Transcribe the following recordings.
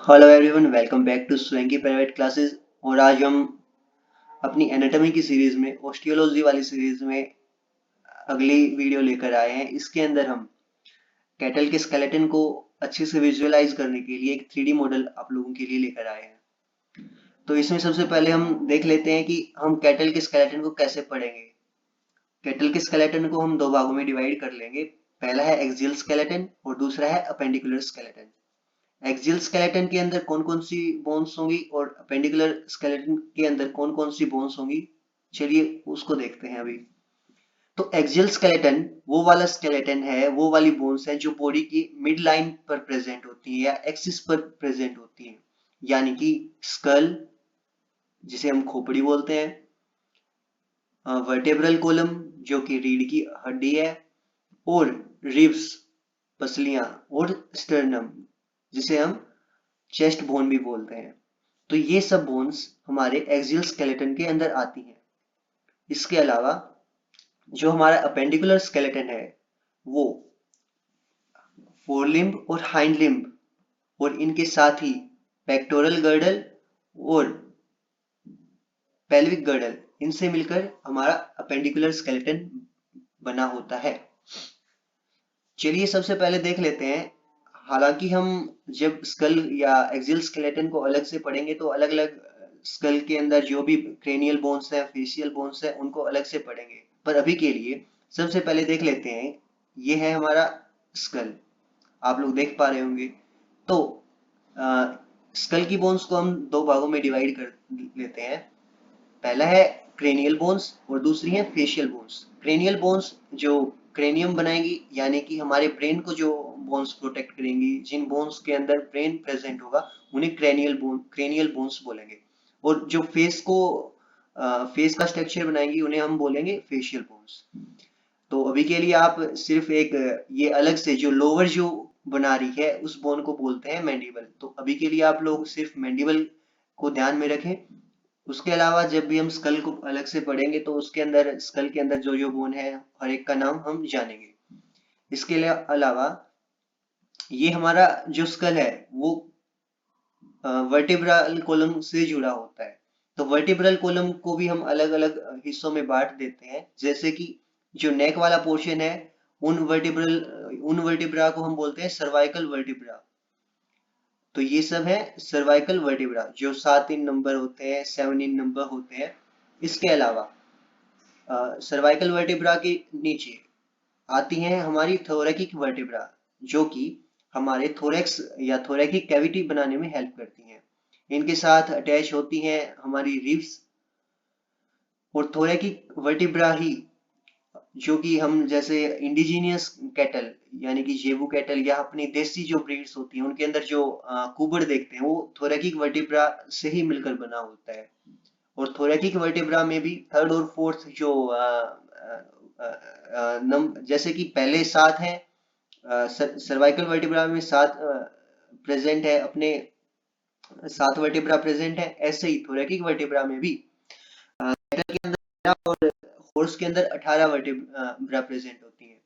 Hello everyone, welcome back to स्वेंकी private classes. और आज हम अपनी एनाटॉमी की सीरीज में ओस्टियोलॉजी वाली सीरीज में अगली वीडियो लेकर आए हैं। इसके अंदर हम कैटल के स्केलेटन को अच्छे से विजुअलाइज करने के लिए एक 3D मॉडल आप लोगों के लिए लेकर आए हैं। तो इसमें सबसे पहले हम देख लेते हैं कि हम कैटल के स्केलेटन को कैसे पढ़ेंगे। कैटल के स्केलेटन को हम दो भागों में डिवाइड कर लेंगे। पहला है एक्सियल स्केलेटन और दूसरा है अपेंडिकुलर स्केलेटन। एक्सियल स्केलेटन के अंदर कौन कौन सी बोन्स होंगी और अपेंडिकुलर स्केलेटन के अंदर कौन कौन सी बोन्स होंगी, चलिए उसको देखते हैं अभी। तो एक्सियल स्केलेटन वो वाला स्केलेटन है, वो वाली बोन्स है जो बॉडी की मिड लाइन पर प्रेजेंट होती है या एक्सिस पर प्रेजेंट होती है, यानी कि स्कल जिसे हम खोपड़ी बोलते हैं, वर्टेब्रल कॉलम जो कि रीढ़ की हड्डी है, और रिब्स पसलियां, और स्टर्नम जिसे हम चेस्ट बोन भी बोलते हैं। तो ये सब बोन्स हमारे एक्सियल स्केलेटन के अंदर आती हैं। इसके अलावा जो हमारा अपेंडिकुलर स्केलेटन है वो फोर लिम्ब और हाइंड लिम्ब और इनके साथ ही पेक्टोरल गर्डल और पेल्विक गर्डल, इनसे मिलकर हमारा अपेंडिकुलर स्केलेटन बना होता है। चलिए सबसे पहले देख लेते हैं। हालांकि हम जब स्कल या एक्सियल स्केलेटन को अलग से पढ़ेंगे तो अलग अलग स्कल के अंदर जो भी क्रेनियल बोन्स है, फेशियल बोन्स है, उनको अलग से पढ़ेंगे। पर अभी के लिए सबसे पहले देख लेते हैं। ये है हमारा स्कल, आप लोग देख पा रहे होंगे। तो स्कल की बोन्स को हम दो भागों में डिवाइड कर लेते हैं। पहला है क्रेनियल बोन्स और दूसरी है फेशियल बोन्स। क्रेनियल बोन्स जो क्रेनियम बनाएंगी, यानी कि हमारे ब्रेन को जो बोन्स प्रोटेक्ट करेंगी, जिन बोन्स के अंदर ब्रेन प्रेजेंट होगा, उन्हें क्रेनियल बोन्स बोलेंगे। और जो फेस का स्ट्रक्चर बनाएंगी उन्हें हम बोलेंगे फेशियल बोन्स। तो अभी के लिए आप सिर्फ एक ये अलग से जो लोअर जो बना रही है उस बोन को बोलते हैं मैंडिबल। तो अभी के लिए आप लोग सिर्फ मैंडिबल को ध्यान में रखें। उसके अलावा जब भी हम स्कल को अलग से पढ़ेंगे तो उसके अंदर स्कल के अंदर जो जो बोन है हर एक का नाम हम जानेंगे। इसके अलावा ये हमारा जो स्कल है वो वर्टिब्रल कॉलम से जुड़ा होता है। तो वर्टिब्रल कॉलम को भी हम अलग अलग हिस्सों में बांट देते हैं। जैसे कि जो नेक वाला पोर्शन है उन वर्टिब्रा को हम बोलते हैं सर्वाइकल वर्टिब्रा। तो ये सब है सर्वाइकल वर्टिब्रा जो 7 इन नंबर होते हैं, 7 इन नंबर होते हैं। इसके अलावा सर्वाइकल वर्टिब्रा के नीचे आती हैं हमारी थोरैकिक वर्टिब्रा, जो कि हमारे थोरैक्स या थोरैकिक कैविटी बनाने में हेल्प करती हैं। इनके साथ अटैच होती हैं हमारी रिब्स। और थोरैकिक वर्टिब्रा ही जो कि हम जैसे इंडिजीनियस कैटल यानी कि जेबू कैटल या अपनी देसी जो ब्रीड्स होती हैं उनके अंदर जो कुबड़ देखते हैं वो थोरैकिक वर्टिब्रा से ही मिलकर बना होता है। और थोरैकिक वर्टिब्रा में भी थर्ड और फोर्थ जो जैसे कि पहले 7 हैं, सर्वाइकल वर्टिब्रा में 7 प्रेजेंट है, अपने 7 वर्टिब्रा प्रेजेंट है। ऐसे ही थोरैकिक वर्टिब्रा में भी कैटल के अंदर और हॉर्स के अंदर 18 वर्टिब्रा प्रेजेंट होती है।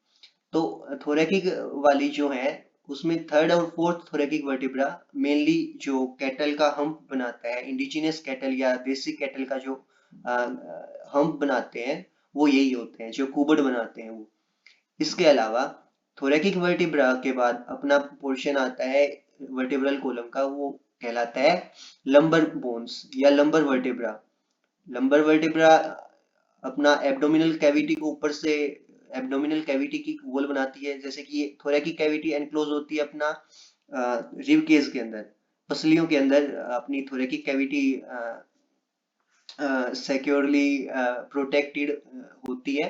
तो थोरैकिक वाली जो है उसमें थर्ड और फोर्थ थोरैकिक वर्टिब्रा मेनली जो कैटल का हम्प बनाता है, इंडिजिनियस कैटल या देसी कैटल का जो हम्प बनाते हैं वो यही होते हैं, जो कुबड़ बनाते हैं वो। इसके अलावा थोरैकिक वर्टिब्रा के बाद अपना पोर्शन आता है वर्टिब्रल कॉलम का, वो कहलाता है लंबर बोन्स या लंबर वर्टिब्रा। लंबर वर्टिब्रा अपना एब्डोमिनल कैविटी को ऊपर से एब्डोमिनल कैविटी की वॉल बनाती है। जैसे कि थोरैकिक कैविटी एनक्लोज होती है अपना रिब केज के अंदर, पसलियों के अंदर अपनी थोरैकिक कैविटी सिक्योरली प्रोटेक्टेड होती है।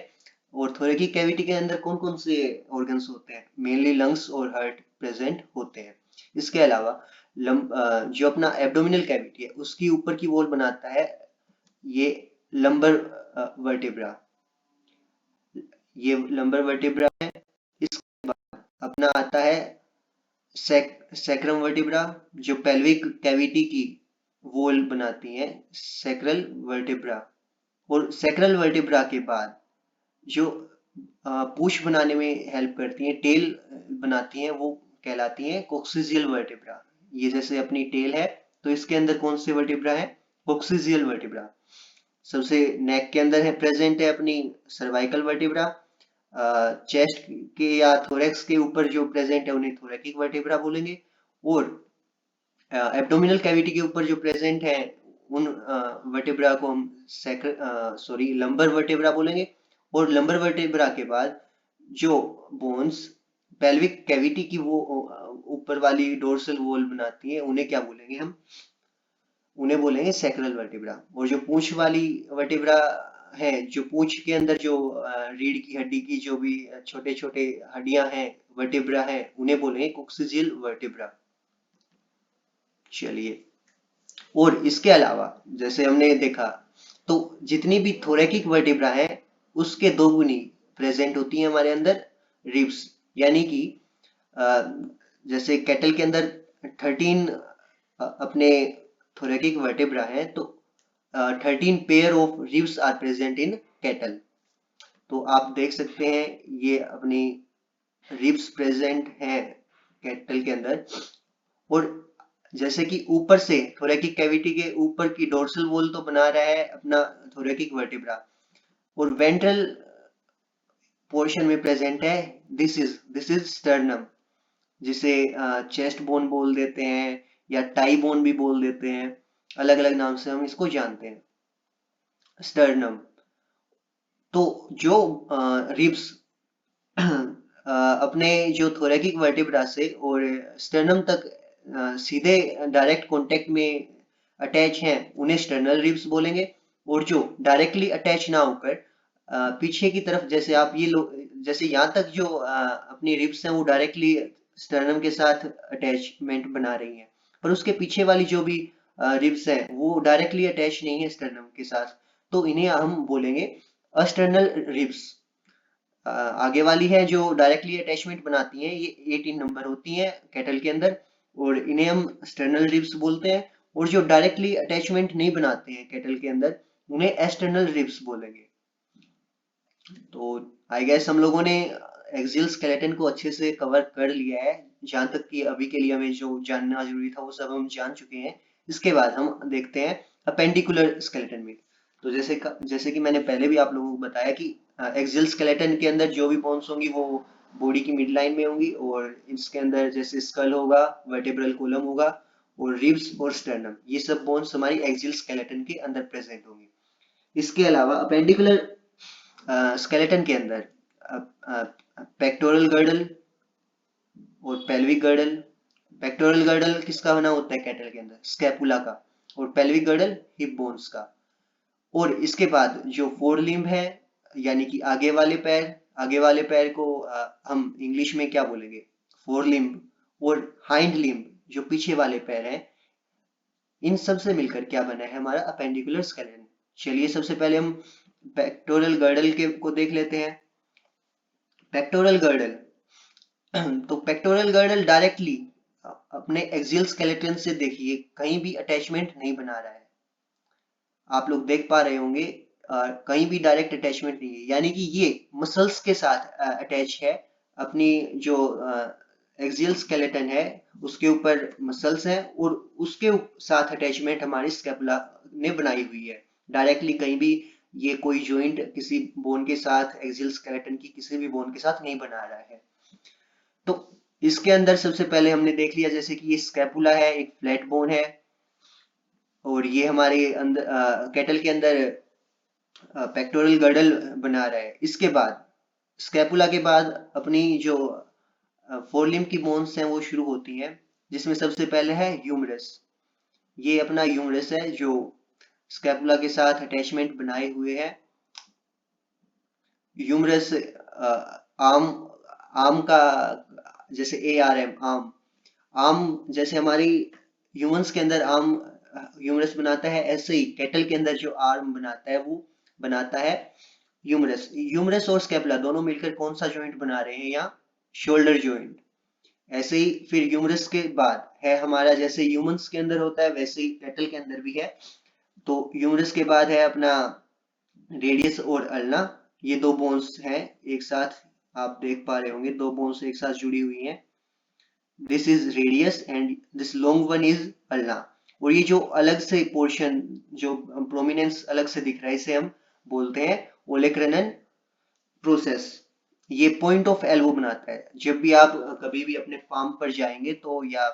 और थोरैकिक कैविटी के अंदर कौन कौन से ऑर्गन्स होते हैं, मेनली लंग्स और हार्ट प्रेजेंट होते हैं। इसके अलावा जो अपना एब्डोमिनल कैविटी है उसकी ऊपर की वॉल बनाता है ये लंबर वर्टिब्रा। ये लंबर वर्टिब्रा है। इसके बाद अपना आता है सैक्रम वर्टिब्रा जो पेल्विक कैविटी की वॉल बनाती है, सैक्रल वर्टिब्रा। और सैक्रल वर्टिब्रा के बाद जो पूंछ बनाने में हेल्प करती हैं, टेल बनाती हैं, वो कहलाती हैं कोक्सीजियल वर्टिब्रा। ये जैसे अपनी टेल है, तो इसके अंदर कौन से वर्टिब्रा है? कोक्सीजियल वर्टिब्रा। सबसे नेक के अंदर है प्रेजेंट है अपनी सर्वाइकल वर्टिब्रा। चेस्ट के या थोरेक्स के ऊपर जो प्रेजेंट है उन्हें थोरेकिक वर्टिब्रा बोलेंगे। और एब्डोमिनल कैविटी के ऊपर जो प्रेजेंट है उन वर्टिब्रा को हम लंबर वर्टिब्रा बोलेंगे। और लंबर वर्टिब्रा के बाद जो बोन्स पेल्विक कैविटी की वो ऊपर वाली डोर्सल वॉल बनाती है उन्हें क्या बोलेंगे हम? उन्हें बोलेंगे सैक्रल वर्टिब्रा। और जो पूंछ वाली वर्टिब्रा है, जो पूंछ के अंदर जो रीढ़ की हड्डी की जो भी छोटे छोटे हड्डियां हैं वर्टिब्रा है उन्हें बोलेंगे कोक्सीजियल वर्टिब्रा। चलिए, और इसके अलावा जैसे हमने देखा तो जितनी भी थोरेकिक वर्टिब्रा है उसके दो गुनी प्रेजेंट होती है हमारे अंदर रिब्स। यानी कि जैसे कैटल के अंदर 13 अपने thoracic vertebra है, तो 13 pair of ribs are present in cattle. तो आप देख सकते हैं ये अपनी रिब्स प्रेजेंट है कैटल के अंदर। और जैसे कि ऊपर से thoracic कैविटी के ऊपर की डोर्सल वॉल तो बना रहा है अपना thoracic वर्टिब्रा, और वेंट्रल पोर्शन में प्रेजेंट है दिस इज स्टर्नम, जिसे चेस्ट बोन बोल देते हैं या टाई बोन भी बोल देते हैं, अलग अलग नाम से हम इसको जानते हैं, स्टर्नम। तो जो रिब्स अपने जो थोरेकिक वर्टिब्रा से और स्टर्नम तक सीधे डायरेक्ट कांटेक्ट में अटैच हैं उन्हें स्टर्नल रिब्स बोलेंगे। और जो डायरेक्टली अटैच ना होकर पीछे की तरफ, जैसे आप ये जैसे यहाँ तक जो अपनी रिब्स हैं वो डायरेक्टली स्टर्नम के साथ अटैचमेंट बना रही हैं, पर उसके पीछे वाली जो भी रिब्स हैं वो डायरेक्टली अटैच नहीं है स्टर्नम के साथ, तो इन्हें हम बोलेंगे अस्टर्नल रिब्स। आगे वाली है जो डायरेक्टली अटैचमेंट बनाती हैं, ये 18 नंबर होती हैं कैटल के अंदर, और इन्हें हम स्टर्नल रिब्स बोलते हैं। और जो डायरेक्टली अटैचमेंट नहीं बनाते हैं कैटल के अंदर उन्हें एक्सटर्नल रिब्स बोलेंगे। तो आई गेस हम लोगों ने एक्सियल स्केलेटन को अच्छे से कवर कर लिया है। जहां तक कि अभी के लिए हमें जो जानना जरूरी था वो सब हम जान चुके हैं। इसके बाद हम देखते हैं अपेंडिकुलर स्केलेटन में। तो जैसे कि मैंने पहले भी आप लोगों को बताया कि एक्सियल स्केलेटन के अंदर जो भी बोन्स होंगी वो बॉडी की मिड लाइन में होंगी, और इसके अंदर जैसे स्कल होगा, वर्टेब्रल कॉलम होगा, और रिब्स और स्टर्नम, ये सब बोन्स हमारी एक्सियल स्केलेटन के अंदर प्रेजेंट होंगी। इसके अलावा अपेंडिकुलर स्केलेटन के अंदर पेक्टोरल गर्डल और पेल्विक गर्डल। पेक्टोरल गर्डल किसका बना होता है कैटल के अंदर? स्कैपुला का। और पेल्विक गर्डल हिप बोन्स का। और इसके बाद जो फोर लिम्ब है, यानी कि आगे वाले पैर को हम इंग्लिश में क्या बोलेंगे? Four limb. और हाइंड लिम्ब जो पीछे वाले पैर हैं, इन सब से मिलकर क्या बना है हमारा अपेंडिकुलर स्केलेटन। चलिए सबसे पहले हम पेक्टोरल गर्डल को देख लेते हैं। पेक्टोरल गर्डल तो पेक्टोरल गर्डल डायरेक्टली अपने एक्सियल स्केलेटन से देखिए कहीं भी अटैचमेंट नहीं बना रहा है। आप लोग देख पा रहे होंगे कहीं भी डायरेक्ट अटैचमेंट नहीं है, यानी कि ये मसल्स के साथ अटैच है। अपनी जो एक्सियल स्केलेटन है उसके ऊपर मसल्स हैं और उसके साथ अटैचमेंट हमारी स्कैपुला ने बनाई हुई है। डायरेक्टली कहीं भी ये कोई जॉइंट किसी बोन के साथ, एक्सियल स्केलेटन की किसी भी बोन के साथ नहीं बना रहा है। तो इसके अंदर सबसे पहले हमने देख लिया जैसे कि ये स्कैपुला है, एक फ्लैट बोन है, और ये हमारे अंदर कैटल के अंदर पेक्टोरल गर्डल बना रहा है। इसके बाद स्कैपुला के बाद अपनी जो फोरलिम्ब की बोन्स हैं वो शुरू होती हैं, जिसमें सबसे पहले है ह्यूमरस। ये अपना ह्यूमरस है जो स्कैपुला के साथ अटैचमेंट बनाए हुए है। ह्यूमरस आर्म का, जैसे ARM आर्म जैसे हमारी ह्यूमंस के अंदर आर्म ह्यूमरस बनाता है, ऐसे ही कैटल के अंदर जो आर्म बनाता है वो बनाता है ह्यूमरस। ह्यूमरस और स्कैपुला दोनों मिलकर कौन सा जॉइंट बना रहे हैं यहाँ? Shoulder joint. ऐसे ही फिर ह्यूमरस के बाद है हमारा, जैसे ह्यूमंस के अंदर होता है वैसे ही कैटल के अंदर भी है। तो ह्यूमरस के बाद है अपना रेडियस और अल्ना। ये दो बोन्स हैं एक साथ, आप देख पा रहे होंगे दो बोन्स एक साथ जुड़ी हुई हैं। This is radius and this long one is ulna. और ये जो अलग से पोर्शन, जो प्रोमिनेंस अलग से दिख रहा है, इसे हम बोलते हैं ओलेक्रनन प्रोसेस। ये पॉइंट ऑफ एल्बो बनाता है। जब भी आप कभी भी अपने फार्म पर जाएंगे तो, या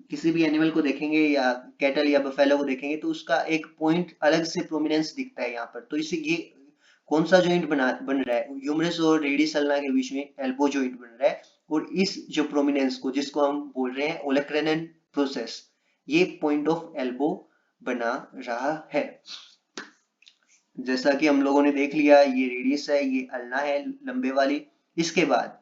किसी भी एनिमल को देखेंगे या कैटल या बफेलो को देखेंगे, तो उसका एक पॉइंट अलग से प्रोमिनेंस दिखता है यहाँ पर। तो इसे ये कौन सा जॉइंट बन रहा है, ह्यूमरस और रेडियस अल्ना के बीच में एल्बो जॉइंट बन रहा है। और इस जो प्रोमिनेंस को, जिसको हम बोल रहे हैं ओलेक्रनन प्रोसेस, ये पॉइंट ऑफ एल्बो बना रहा है। जैसा कि हम लोगों ने देख लिया, ये रेडियस है, ये अल्ना है लंबे वाली। इसके बाद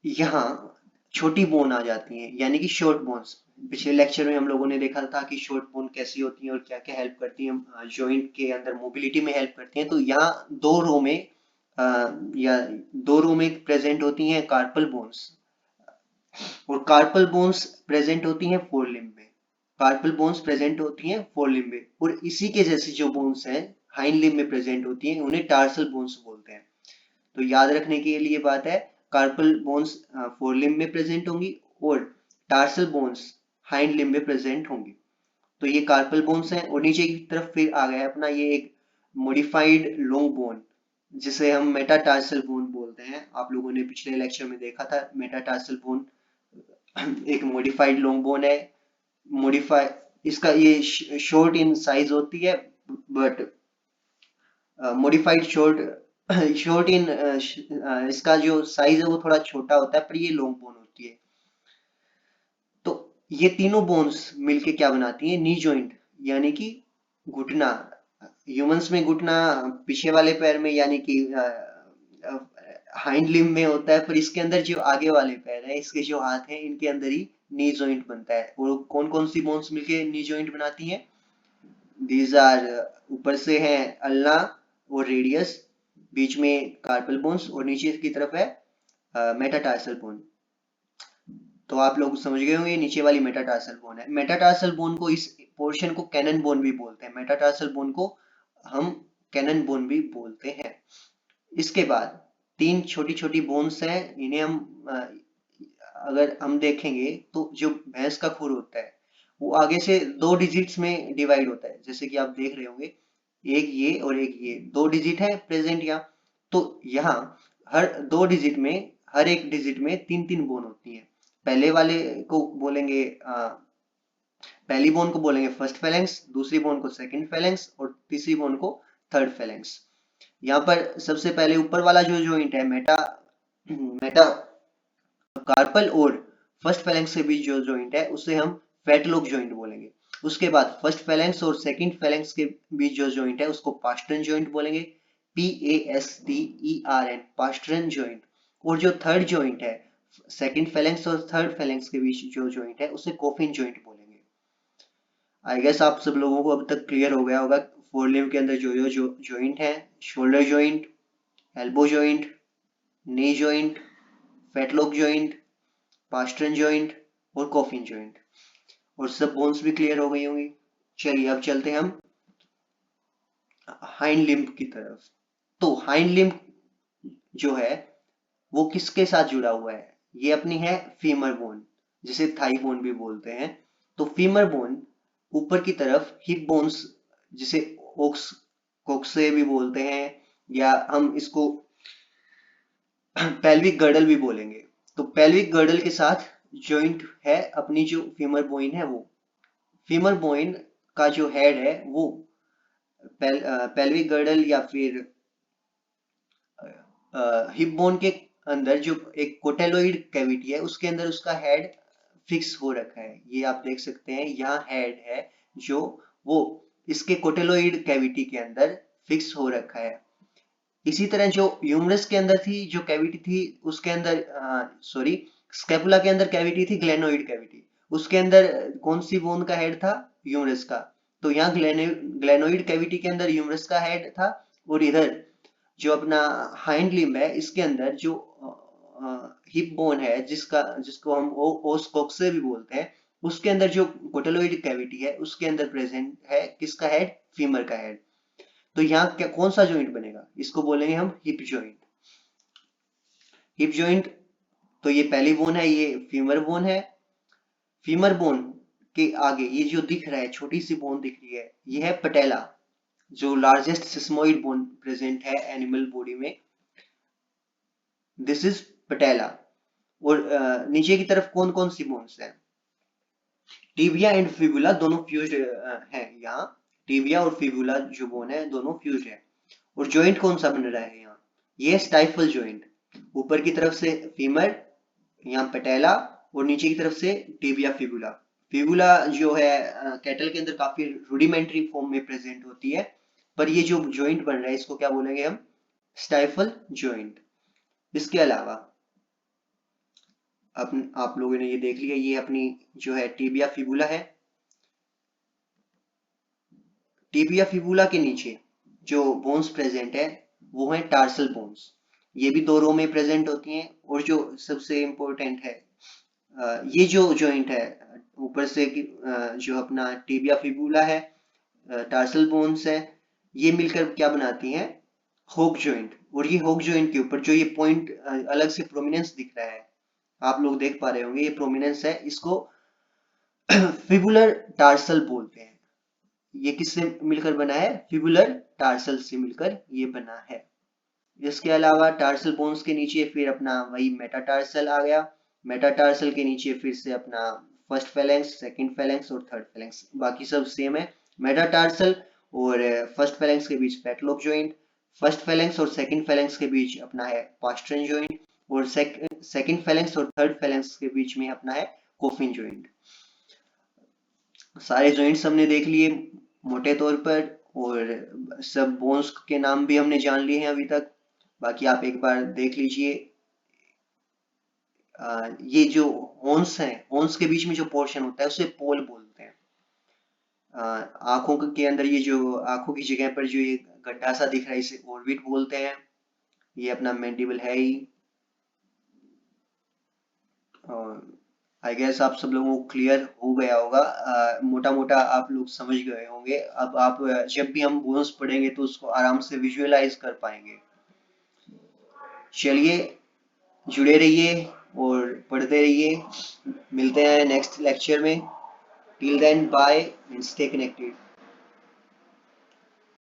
यहाँ छोटी बोन आ जाती है, यानी कि शॉर्ट बोन्स। पिछले लेक्चर में हम लोगों ने देखा था कि शॉर्ट बोन कैसी होती है और क्या क्या हेल्प करती है, जॉइंट के अंदर मोबिलिटी में हेल्प करती हैं। तो यहाँ या दो रो में प्रेजेंट होती हैं कार्पल बोन्स, और कार्पल बोन्स प्रेजेंट होती हैं फोर लिम्ब में। कार्पल बोन्स प्रेजेंट होती हैं फोर लिम्ब में, और इसी के जैसी जो बोन्स हैं हाइंड लिम्ब में प्रेजेंट होती हैं, उन्हें टार्सल बोन्स बोलते हैं। तो याद रखने के लिए बात है, कार्पल बोन्स फोर लिम्ब में प्रेजेंट होंगी और टार्सल बोन्स हाइंड लिम्ब में प्रेजेंट होंगी। तो ये कार्पल बोन्स हैं। और नीचे की तरफ फिर आ गया अपना ये एक मॉडिफाइड लॉन्ग बोन, जिसे हम मेटाटार्सल बोन बोलते हैं। आप लोगों ने पिछले लेक्चर में देखा था, मेटाटार्सल बोन एक मॉडिफाइड लॉन्ग बोन है। मॉडिफाई इसका ये शॉर्ट इन साइज होती है, बट मॉडिफाइड शॉर्ट शॉर्ट इन इसका जो साइज है वो थोड़ा छोटा होता है, पर ये लॉन्ग बोन होती है। तो ये तीनों बोन्स मिलके क्या बनाती हैं, नी जॉइंट, यानी कि घुटना। ह्यूमंस में घुटना पीछे वाले पैर में, यानी कि हाइंड लिम्ब में होता है, पर इसके अंदर जो आगे वाले पैर है, इसके जो हाथ हैं, इनके अंदर ही नी जॉइंट बनता है। और कौन कौन सी बोन्स मिलके नी जॉइंट बनाती हैं? दीज आर, ऊपर से है अल्ना और रेडियस, बीच में कार्पल बोन्स, और नीचे की तरफ है मेटाटार्सल बोन। तो आप लोग समझ गए होंगे, नीचे वाली मेटाटार्सल बोन है। मेटाटार्सल बोन को, इस पोर्शन को कैनन बोन भी बोलते हैं। मेटाटार्सल बोन को हम कैनन बोन भी बोलते हैं। इसके बाद तीन छोटी छोटी बोन्स हैं, इन्हें हम अगर हम देखेंगे तो जो भैंस का खुर होता है वो आगे से दो डिजिट्स में डिवाइड होता है, जैसे कि आप देख रहे होंगे, एक ये और एक ये, दो डिजिट है प्रेजेंट यहाँ। तो यहाँ हर दो डिजिट में, हर एक डिजिट में तीन तीन बोन होती हैं। पहले वाले को बोलेंगे पहली बोन को बोलेंगे फर्स्ट फेलेंक्स, दूसरी बोन को सेकंड फेलेंक्स, और तीसरी बोन को थर्ड फेलेंक्स। यहाँ पर सबसे पहले ऊपर वाला जो जॉइंट है, मेटा मेटा कार्पल और फर्स्ट फेलेंक्स के बीच जो जॉइंट है, उसे हम फेटलॉक जॉइंट बोलेंगे। उसके बाद फर्स्ट फेलेंक्स और सेकंड फेलेंक्स के बीच जो जॉइंट है, उसको पास्टर्न जॉइंट बोलेंगे, PASTERN, पास्टर्न जॉइंट। और जो थर्ड जॉइंट है, सेकंड फेलेंक्स और थर्ड फेलेंक्स के बीच जो जॉइंट है, उसे कॉफिन जॉइंट बोलेंगे। आई गेस आप सब लोगों को अब तक क्लियर हो गया होगा फोरलिम्ब के अंदर जो जॉइंट है: shoulder joint, elbow joint, knee joint, fetlock joint, pastern joint और कॉफिन जॉइंट। और सब बोन्स भी क्लियर हो गई होंगी। चलिए अब चलते हैं हम हाइंड लिम्ब की तरफ। तो हाइंड लिम्ब जो है वो किसके साथ जुड़ा हुआ है? ये अपनी है फीमर बोन, जिसे थाई बोन भी बोलते हैं। तो फीमर बोन ऊपर की तरफ हिप बोन्स, जिसे ओक्स कोक्से भी बोलते हैं, या हम इसको पेल्विक गर्डल भी बोलेंगे। तो पेल्विक गर्डल के साथ जॉइंट है अपनी जो फीमर बोइन है वो। फीमर बोइन का जो हेड है वो पेल्विक गर्डल या फिर हिप बोन के अंदर जो एक कोटेलोइड कैविटी है, उसके अंदर उसका हेड फिक्स हो रखा है। ये आप देख सकते हैं, यहाँ हेड है जो वो इसके कोटेलोइड कैविटी के अंदर फिक्स हो रखा है। इसी तरह जो ह्यूमरस के अंदर थी जो कैविटी थी, उसके अंदर सॉरी, स्कैपुला के अंदर कैविटी थी, ग्लेनोइड कैविटी। उसके अंदर कौन सी बोन का हेड था? ह्यूमरस का। तो यहाँ ग्लेनोइड कैविटी के अंदर ह्यूमरस का हेड था, और इधर जो अपना हाइंड लिम्ब है, इसके अंदर जो हिप बोन है, जिसको हम ओस कॉक्से भी बोलते हैं, उसके अंदर जो कोटेलोइड कैविटी है, उसके अंदर प्रेजेंट है किसका हेड? फीमर का हेड। तो यहाँ क्या कौन सा जॉइंट बनेगा? इसको बोलेंगे हम हिप जॉइंट। हिप जॉइंट तो ये पहली बोन है, ये फीमर बोन है। फीमर बोन के आगे ये जो दिख रहा है, छोटी सी बोन दिख रही है, ये है पटेला, जो लार्जेस्ट सिस्मोइड बोन प्रेजेंट है एनिमल बॉडी में। दिस इज पटेला। और नीचे की तरफ कौन कौन सी बोन्स हैं? टिबिया एंड फिबुला दोनों फ्यूज है यहाँ। टिबिया और फिबुला जो बोन है दोनों फ्यूज है। और जॉइंट कौन सा बन रहा है यहाँ? ये स्टाइफल जॉइंट। ऊपर की तरफ से फीमर, यहाँ पटेला, और नीचे की तरफ से टिबिया फिबुला। फिबुला जो है कैटल के अंदर काफी रूडिमेंट्री फॉर्म में प्रेजेंट होती है, पर ये जो जॉइंट बन रहा है इसको क्या बोलेंगे हम? Stifle joint. इसके अलावा आप लोगों ने ये देख लिया, ये अपनी जो है टिबिया फिबुला है। टिबिया फिबुला के नीचे जो बोन्स प्रेजेंट है वो है टार्सल बोन्स। ये भी दो रो में प्रेजेंट होती हैं। और जो सबसे इम्पोर्टेंट है, ये जो जॉइंट है ऊपर से जो अपना टिबिया फिबुला है, टार्सल बोन्स है, ये मिलकर क्या बनाती हैं? होक जॉइंट। और ये होक जॉइंट के ऊपर जो ये पॉइंट अलग से प्रोमिनेंस दिख रहा है, आप लोग देख पा रहे होंगे, ये प्रोमिनेंस है, इसको फिबुलर टार्सल बोलते हैं। ये किससे मिलकर बना है? फिबुलर टार्सल से मिलकर ये बना है। इसके अलावा टार्सल बोन्स के नीचे फिर अपना वही मेटाटार्सल आ गया। मेटाटार्सल के नीचे फिर से अपना फर्स्ट फेलेंक्स, सेकंड फेलेंक्स और थर्ड फेलेंक्स, बाकी सब सेम है। मेटाटार्सल और फर्स्ट फेलेंक्स के बीच पैटलॉक जॉइंट, फर्स्ट फेलेंक्स और सेकंड फेलेंक्स के बीच अपना है पास्ट्रन जॉइंट, और सेकंड फेलेंक्स और थर्ड फेलेंक्स के बीच में अपना है कोफिन जॉइंट। सारे जॉइंट्स हमने देख लिए मोटे तौर पर, और सब बोन्स के नाम भी हमने जान लिए हैं अभी तक। बाकी आप एक बार देख लीजिए। ये जो हॉर्न्स हैं, हॉर्न्स के बीच में जो पोर्शन होता है उसे पोल बोलते हैं। आंखों के अंदर ये जो आंखों की जगह पर जो ये गड्ढा सा दिख रहा है इसे ऑर्बिट बोलते हैं। ये अपना मैंडिबल है ही। आई गेस आप सब लोगों को क्लियर हो गया होगा, मोटा मोटा आप लोग समझ गए होंगे। अब आप जब भी हम बोन्स पढ़ेंगे तो उसको आराम से विजुअलाइज कर पाएंगे। चलिए, जुड़े रहिए और पढ़ते रहिए। मिलते हैं नेक्स्ट लेक्चर में। Till then bye and stay connected.